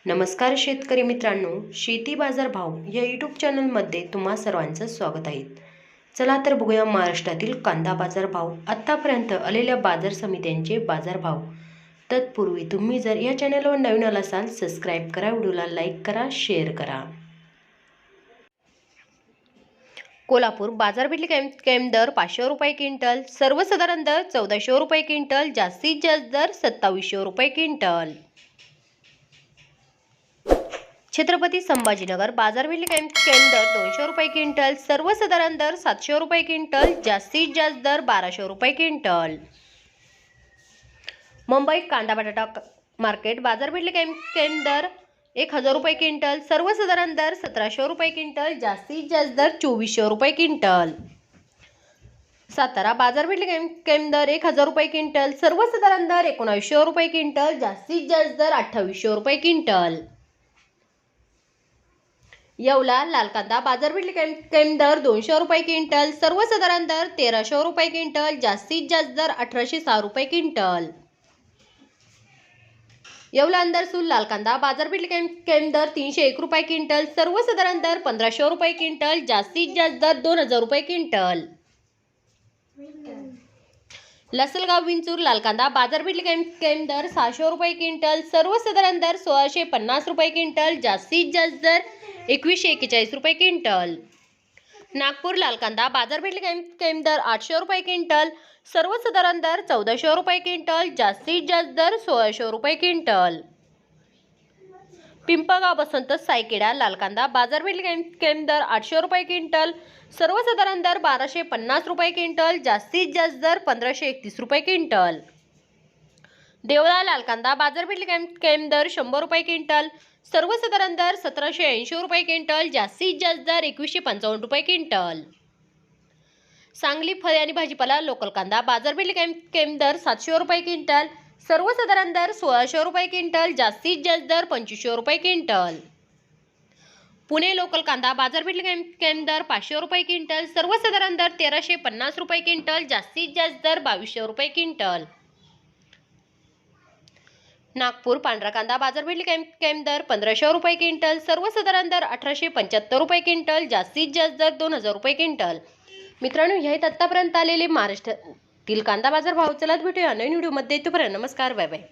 नमस्कार शेतकरी मित्रांनो, शेती बाजार भाव या यूट्यूब चॅनलमध्ये तुम्हा सर्वांचं स्वागत आहे. चला तर बघूया महाराष्ट्रातील कांदा बाजार भाव, आत्तापर्यंत आलेल्या बाजार समित्यांचे बाजार भाव. तत्पूर्वी तुम्ही जर या चॅनलवर नवीन आला असाल, सबस्क्राईब करा, व्हिडिओला लाईक करा, शेअर करा. कोल्हापूर बाजारपेठेतील कैम दर 500 रुपये क्विंटल, सर्वसाधारण दर 1400 रुपये क्विंटल, जास्तीत जास्त दर 2700 रुपये क्विंटल. छत्रपती संभाजीनगर बाजारपेठेतील कैम दर 200 रुपये क्विंटल, सर्वसाधारण दर 700 रुपये क्विंटल, जास्तीत जास्त दर 1200 रुपये क्विंटल. मुंबई कांदा बटाटा मार्केट बाजारपेठेतील कैम दर 1000 रुपये क्विंटल, सर्वसाधारण दर 1700 रुपये क्विंटल, जास्तीत जास्त दर 2400 रुपये क्विंटल. सातारा बाजारपेठेतील कैम दर 1000 रुपये क्विंटल, सर्वसाधारण दर 1900 रुपये क्विंटल, जास्तीत जास्त दर 2800 रुपये क्विंटल. येवला लाल कांदा बाजारपेठेतील कैम दर 200 रुपये क्विंटल, सर्वसाधारण दर 1300 रुपये क्विंटल, जास्तीत जास्त दर 1806 रुपये क्विंटल. येवला अंदरसूल लाल कांदा बाजारपेठेतील कैम दर 301 रुपये क्विंटल, सर्वसाधारण दर 1500 रुपये क्विंटल, जास्तीत जास्त दर 2000 रुपये क्विंटल. लसलगाव विंचूर लाल कांदा बाजारपेठेतील कैम दर 600 रुपये क्विंटल, सर्वसाधारण दर 1650 रुपये क्विंटल, जास्तीत जास्त दर 2141 रुपये क्विंटल. नागपूर लाल कांदा बाजारपेठेतील कैम दर 800 रुपये क्विंटल, सर्वसाधारण दर 1400 रुपये क्विंटल, जास्तीत जास्त दर 1600 रुपये क्विंटल. पिंपळगाव बसंत सायखेडा लाल कांदा बाजारपेठेतील कैम दर 800 रुपये क्विंटल, सर्वसाधारण दर 1250 रुपये क्विंटल, जास्तीत जास्त दर 1531 रुपये क्विंटल. देवळा लाल कांदा बाजारपेठेतील कैम दर 100 रुपये क्विंटल, सर्वसाधारण दर 1780 रुपये क्विंटल, जास्तीत जास्त दर 2155 रुपये क्विंटल. सांगली फळे आणि भाजीपाला लोकल कांदा बाजारपेठेतील कैम दर 700 रुपये क्विंटल, सर्वसाधारण दर 1600 रुपये क्विंटल, जास्तीत जास्त दर 2500 रुपये क्विंटल. पुणे लोकल कांदा बाजारपेठेतील कैम दर 500 रुपये क्विंटल, सर्वसाधारण दर 1350 रुपये क्विंटल, जास्तीत जास्त दर 2200 रुपये क्विंटल. नागपूर पांढरा कांदा बाजारपेठेतील कैम दर 1500 रुपये क्विंटल, सर्वसाधारण दर 1875 रुपये क्विंटल, जास्तीत जास्त दर 2000 रुपये क्विंटल. मित्रांनो, हे आहेत आत्तापर्यंत आलेले महाराष्ट्रातील कांदा बाजार भाव. चला भेटूया नवीन व्हिडिओमध्ये. तोपर्यंत नमस्कार, बाय बाय.